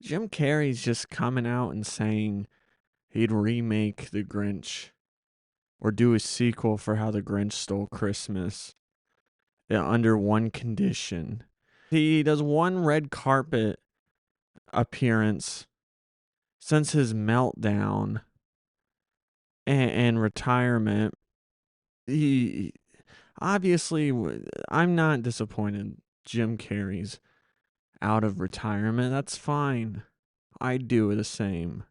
Jim Carrey's just coming out and saying he'd remake The Grinch or do a sequel for How the Grinch Stole Christmas, under one condition. He does one red carpet appearance since his meltdown and retirement. He obviously, I'm not disappointed Jim Carrey's out of retirement. That's fine. I'd do the same.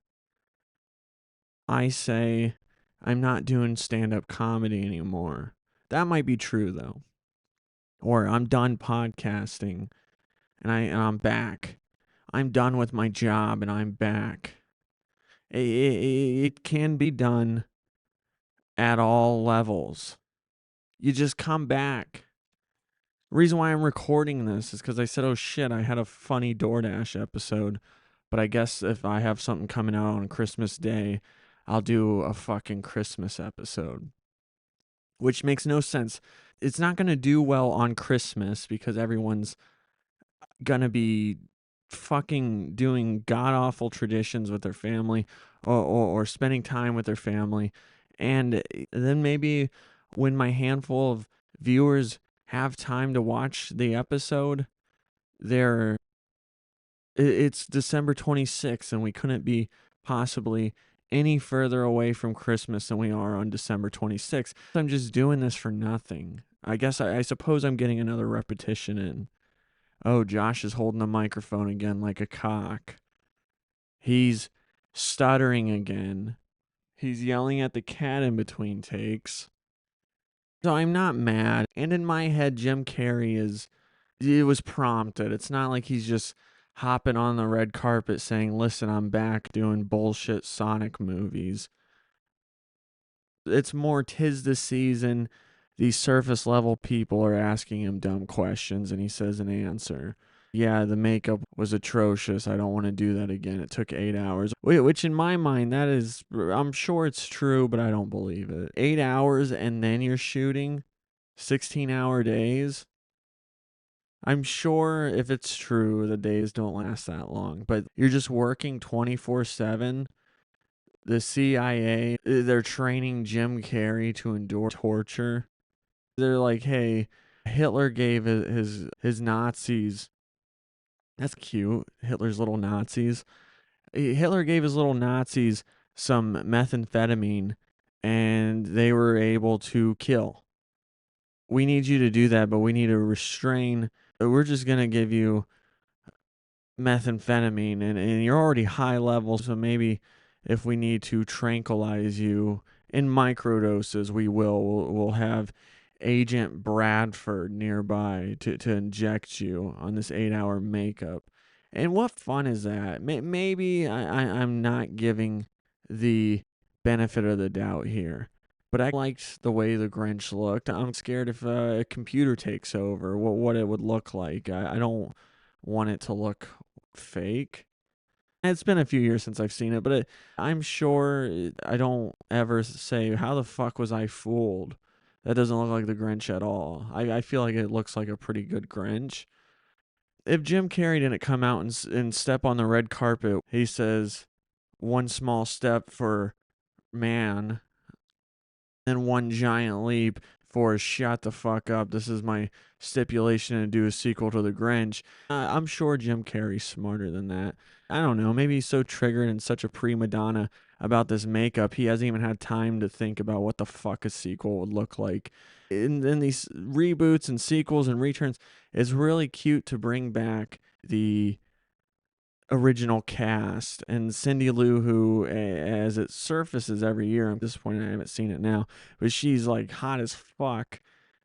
I say I'm not doing stand up comedy anymore. That might be true though. Or I'm done podcasting and I'm back. I'm done with my job and I'm back. It can be done at all levels. You just come back. The reason why I'm recording this is because I said, oh shit, I had a funny DoorDash episode. But I guess if I have something coming out on Christmas Day, I'll do a fucking Christmas episode. Which makes no sense. It's not going to do well on Christmas because everyone's going to be fucking doing god awful traditions with their family or spending time with their family. And then maybe when my handful of viewers have time to watch the episode, they're it's December 26th and we couldn't be possibly any further away from Christmas than we are on December 26th. I'm just doing this for nothing. I guess I suppose I'm getting another repetition in. Oh, Josh is holding the microphone again like a cock. He's stuttering again. He's yelling at the cat in between takes. So I'm not mad. And in my head, Jim Carrey it was prompted. It's not like he's just hopping on the red carpet saying, listen, I'm back doing bullshit Sonic movies. It's more 'tis the season. These surface level people are asking him dumb questions and he says an answer. Yeah, the makeup was atrocious. I don't want to do that again. It took 8 hours. Which in my mind, that is, I'm sure it's true, but I don't believe it. 8 hours and then you're shooting 16-hour days. I'm sure if it's true, the days don't last that long, but you're just working 24/7. The CIA, they're training Jim Carrey to endure torture. They're like, hey, Hitler gave his Nazis. That's cute. Hitler's little Nazis. Hitler gave his little Nazis some methamphetamine and they were able to kill. We need you to do that, but we need to restrain. We're just going to give you methamphetamine and you're already high level, so maybe if we need to tranquilize you in microdoses, we'll have Agent Bradford nearby to inject you on this 8 hour makeup. And what fun is that? Maybe I'm not giving the benefit of the doubt here, but I liked the way the Grinch looked. I'm scared if a computer takes over, what it would look like. I don't want it to look fake. It's been a few years since I've seen it, but I'm sure I don't ever say, how the fuck was I fooled? That doesn't look like the Grinch at all. I feel like it looks like a pretty good Grinch. If Jim Carrey didn't come out and step on the red carpet, he says, one small step for man, and one giant leap for shut the fuck up. This is my stipulation to do a sequel to The Grinch. I'm sure Jim Carrey's smarter than that. I don't know. Maybe he's so triggered and such a prima donna about this makeup, he hasn't even had time to think about what the fuck a sequel would look like. In these reboots and sequels and returns, it's really cute to bring back the original cast and Cindy Lou, who, as it surfaces every year, I'm disappointed I haven't seen it now, but she's like hot as fuck.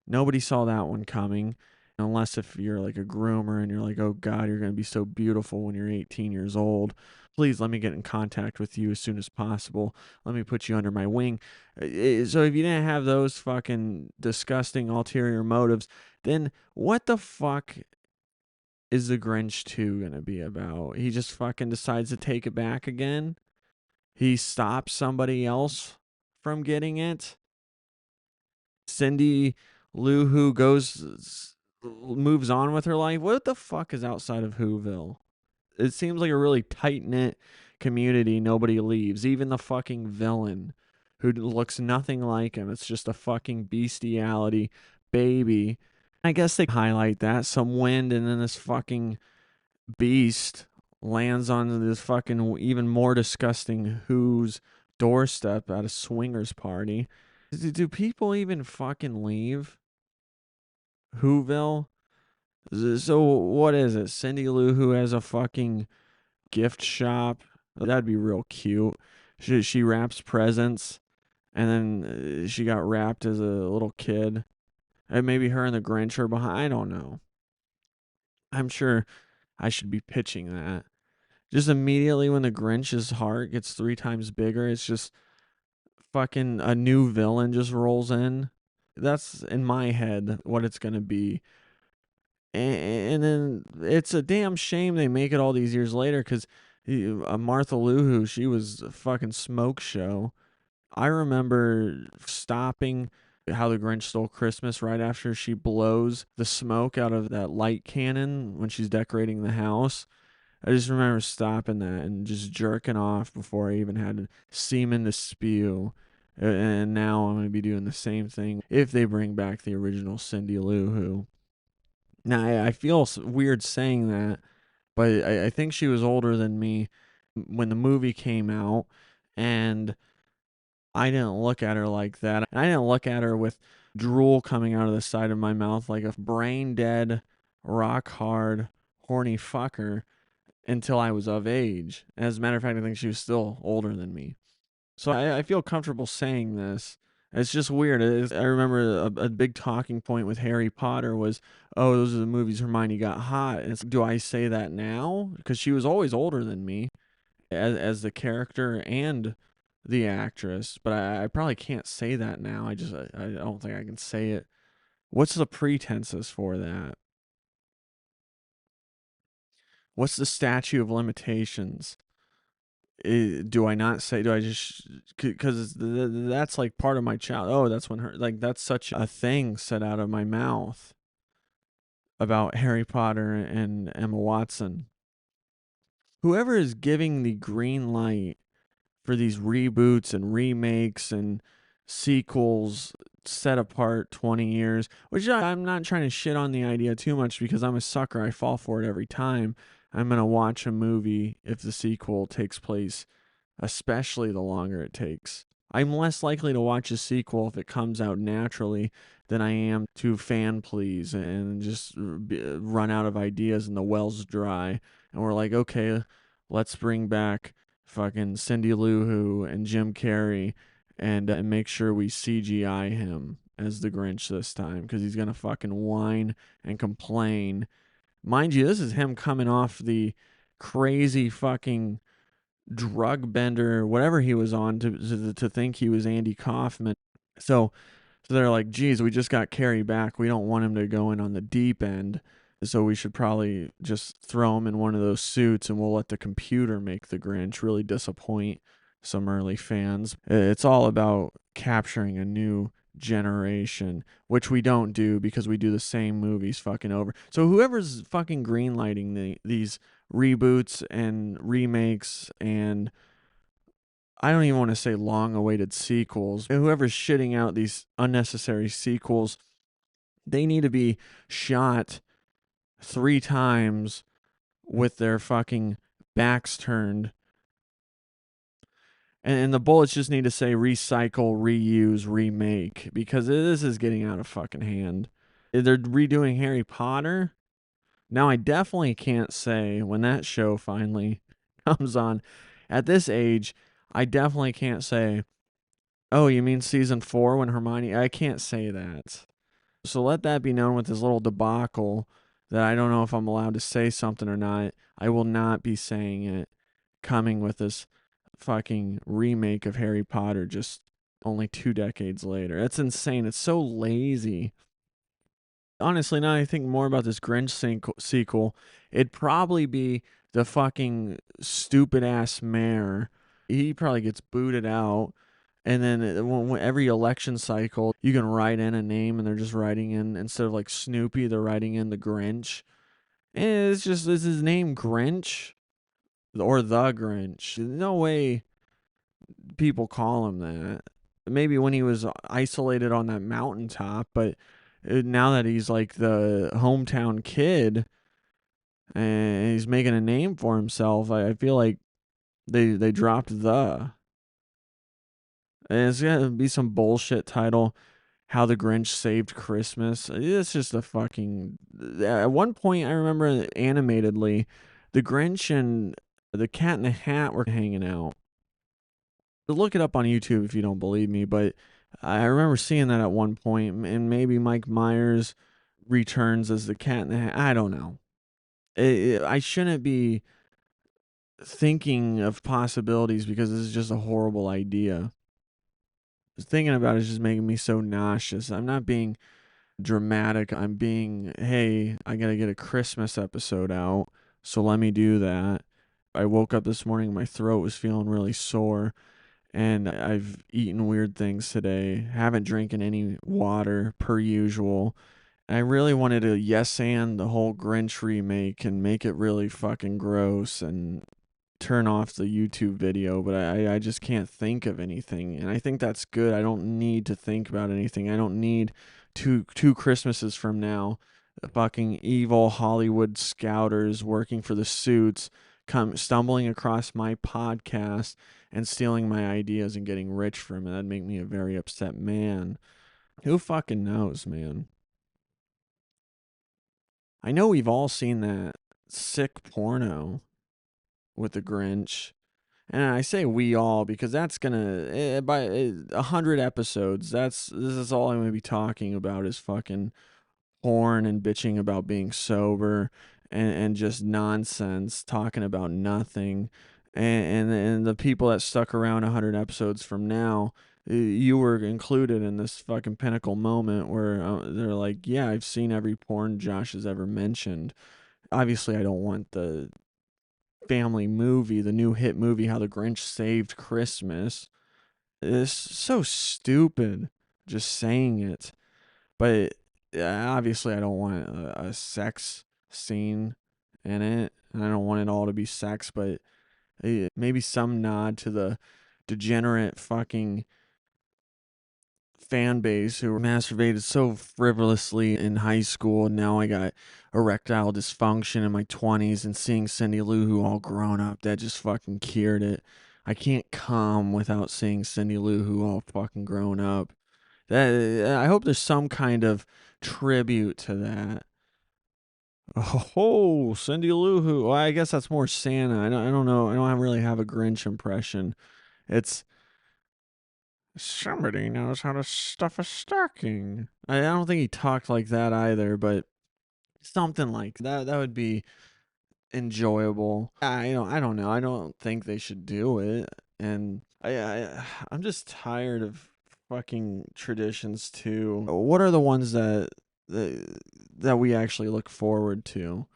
Nobody saw that one coming, unless if you're like a groomer and you're like, oh god, you're gonna be so beautiful when you're 18 years old. Please let me get in contact with you as soon as possible. Let me put you under my wing. So if you didn't have those fucking disgusting ulterior motives, then what the fuck is the Grinch 2 going to be about? He just fucking decides to take it back again? He stops somebody else from getting it? Cindy Lou Who moves on with her life? What the fuck is outside of Whoville? It seems like a really tight knit community. Nobody leaves. Even the fucking villain, who looks nothing like him. It's just a fucking bestiality baby. I guess they highlight that some wind, and then this fucking beast lands on this fucking even more disgusting Who's doorstep at a swingers party. Do people even fucking leave Whoville? So what is it? Cindy Lou Who has a fucking gift shop? That'd be real cute. She wraps presents, and then she got wrapped as a little kid. And maybe her and the Grinch are behind. I don't know. I'm sure I should be pitching that. Just immediately when the Grinch's heart gets 3 times bigger, it's just fucking a new villain just rolls in. That's in my head what it's gonna be. And then it's a damn shame they make it all these years later because Martha Luhu, she was a fucking smoke show. I remember stopping How the Grinch Stole Christmas right after she blows the smoke out of that light cannon when she's decorating the house. I just remember stopping that and just jerking off before I even had semen to spew. And now I'm going to be doing the same thing if they bring back the original Cindy Lou Who. Now, I feel weird saying that, but I think she was older than me when the movie came out, and I didn't look at her like that. I didn't look at her with drool coming out of the side of my mouth like a brain dead, rock hard, horny fucker until I was of age. As a matter of fact, I think she was still older than me. So I feel comfortable saying this. It's just weird. I remember a big talking point with Harry Potter was, oh, those are the movies Hermione got hot. And it's, do I say that now? Because she was always older than me as the character and the actress. But I probably can't say that now. I don't think I can say it. What's the pretenses for that? What's the statute of limitations? Do I not say? Do I just because that's like part of my child? Oh, that's when her like that's such a thing said out of my mouth about Harry Potter and Emma Watson. Whoever is giving the green light for these reboots and remakes and sequels set apart 20 years, which I'm not trying to shit on the idea too much because I'm a sucker. I fall for it every time. I'm going to watch a movie if the sequel takes place, especially the longer it takes. I'm less likely to watch a sequel if it comes out naturally than I am to fan please and just run out of ideas and the well's dry. And we're like, okay, let's bring back fucking Cindy Lou Who and Jim Carrey and make sure we CGI him as the Grinch this time because he's going to fucking whine and complain. Mind you, this is him coming off the crazy fucking drug bender, whatever he was on, to think he was Andy Kaufman. So they're like, geez, we just got Carrie back. We don't want him to go in on the deep end. So we should probably just throw him in one of those suits and we'll let the computer make the Grinch. Really disappoint some early fans. It's all about capturing a new generation, which we don't do because we do the same movies fucking over. So whoever's fucking greenlighting these reboots and remakes and I don't even want to say long awaited sequels. Whoever's shitting out these unnecessary sequels, they need to be shot 3 times with their fucking backs turned. And the bullets just need to say recycle, reuse, remake because this is getting out of fucking hand. They're redoing Harry Potter. Now, I definitely can't say when that show finally comes on at this age, I definitely can't say, oh, you mean season 4 when Hermione? I can't say that. So let that be known with this little debacle that I don't know if I'm allowed to say something or not. I will not be saying it coming with this fucking remake of Harry Potter just only 2 decades later. That's insane. It's so lazy. Honestly, now I think more about this Grinch sequel, it'd probably be the fucking stupid ass mayor. He probably gets booted out. And then every election cycle, you can write in a name, and they're just writing in instead of like Snoopy, they're writing in the Grinch. And it's just is his name Grinch? or the Grinch. No way people call him that. Maybe when he was isolated on that mountaintop, but now that he's like the hometown kid and he's making a name for himself, I feel like they dropped the. And it's gonna be some bullshit title. How the Grinch Saved Christmas. It's just a fucking. At one point, I remember animatedly, the Grinch and the Cat in the Hat were hanging out. Look it up on YouTube if you don't believe me, but I remember seeing that at one point, and maybe Mike Myers returns as the Cat in the Hat. I don't know. I shouldn't be thinking of possibilities because this is just a horrible idea. Thinking about it is just making me so nauseous. I'm not being dramatic. I'm being, hey, I gotta get a Christmas episode out, so let me do that. I woke up this morning, my throat was feeling really sore, and I've eaten weird things today. Haven't drinking any water per usual. I really wanted to yes and the whole Grinch remake and make it really fucking gross and turn off the YouTube video, but I just can't think of anything. And I think that's good. I don't need to think about anything. I don't need two Christmases from now, the fucking evil Hollywood scouters working for the suits come stumbling across my podcast and stealing my ideas and getting rich from it. That'd make me a very upset man. Who fucking knows, man? I know we've all seen that sick porno with the Grinch. And I say we all because that's gonna by 100 episodes. This is all I'm gonna be talking about is fucking porn and bitching about being sober and just nonsense, talking about nothing. And the people that stuck around 100 episodes from now, you were included in this fucking pinnacle moment where they're like, yeah, I've seen every porn Josh has ever mentioned. Obviously, I don't want the family movie, the new hit movie, How the Grinch Saved Christmas. It's so stupid just saying it. But obviously, I don't want a sex scene in it. And I don't want it all to be sex, but maybe some nod to the degenerate fucking fan base who masturbated so frivolously in high school, and now I got erectile dysfunction in my 20s, and seeing Cindy Lou Who all grown up, that just fucking cured it. I can't come without seeing Cindy Lou Who all fucking grown up. That I hope there's some kind of tribute to that. Oh, Cindy Lou Who. Well, I guess that's more Santa. I don't know. I don't really have a Grinch impression. It's somebody knows how to stuff a stocking. I don't think he talked like that either, but something like that. That would be enjoyable. I don't know. I don't think they should do it, and I'm just tired of fucking traditions too. What are the ones that we actually look forward to?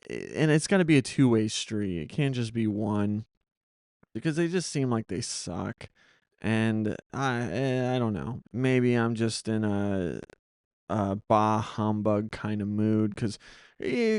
And it's got to be a two-way street. It can't just be one because they just seem like they suck. And I don't know. Maybe I'm just in a bah humbug kind of mood because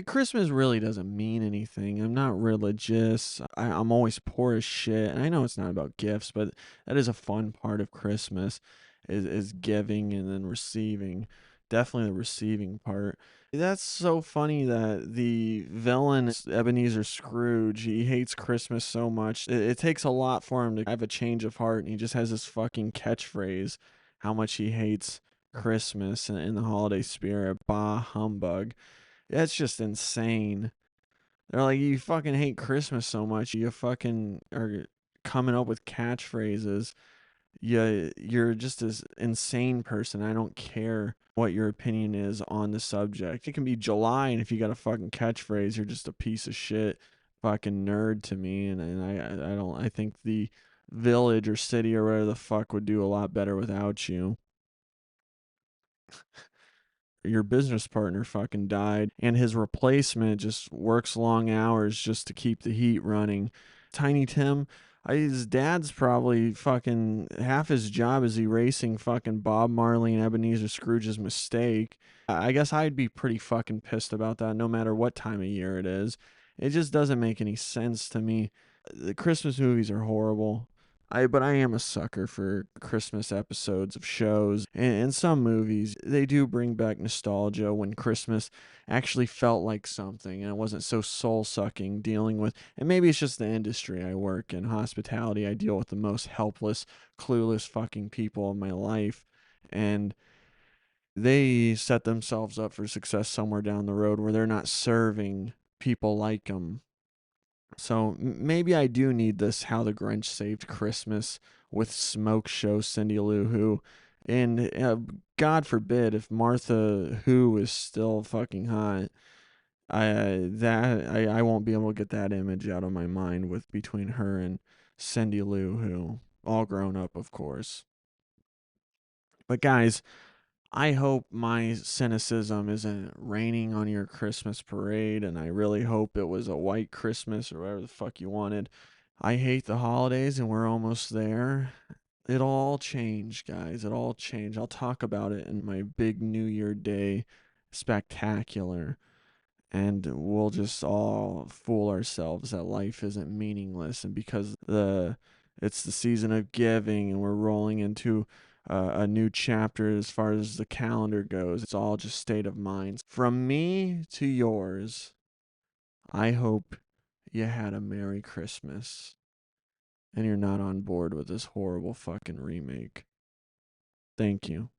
Christmas really doesn't mean anything. I'm not religious. I'm always poor as shit. And I know it's not about gifts, but that is a fun part of Christmas is giving and then receiving. Definitely the receiving part. That's so funny that the villain, Ebenezer Scrooge, he hates Christmas so much. It takes a lot for him to have a change of heart, and he just has this fucking catchphrase how much he hates Christmas and the holiday spirit. Bah humbug. That's just insane. They're like, you fucking hate Christmas so much, you fucking are coming up with catchphrases. You're just this insane person. I don't care what your opinion is on the subject. It can be July, and if you got a fucking catchphrase, you're just a piece of shit, fucking nerd to me. And I don't. I think the village or city or whatever the fuck would do a lot better without you. Your business partner fucking died, and his replacement just works long hours just to keep the heat running. Tiny Tim, his dad's probably fucking half his job is erasing fucking Bob Marley and Ebenezer Scrooge's mistake. I guess I'd be pretty fucking pissed about that no matter what time of year it is. It just doesn't make any sense to me. The Christmas movies are horrible. But I am a sucker for Christmas episodes of shows and some movies. They do bring back nostalgia when Christmas actually felt like something and it wasn't so soul sucking dealing with. And maybe it's just the industry I work in, hospitality. I deal with the most helpless, clueless fucking people in my life, and they set themselves up for success somewhere down the road where they're not serving people like them. So maybe I do need this How the Grinch Saved Christmas with Smoke Show Cindy Lou Who. And God forbid if Martha Who is still fucking hot, I won't be able to get that image out of my mind with between her and Cindy Lou Who, all grown up, of course. But guys, I hope my cynicism isn't raining on your Christmas parade, and I really hope it was a white Christmas or whatever the fuck you wanted. I hate the holidays, and we're almost there. It'll all change, guys. It'll all change. I'll talk about it in my big New Year Day spectacular, and we'll just all fool ourselves that life isn't meaningless, and because the it's the season of giving and we're rolling into a new chapter as far as the calendar goes. It's all just state of mind. From me to yours, I hope you had a Merry Christmas and you're not on board with this horrible fucking remake. Thank you.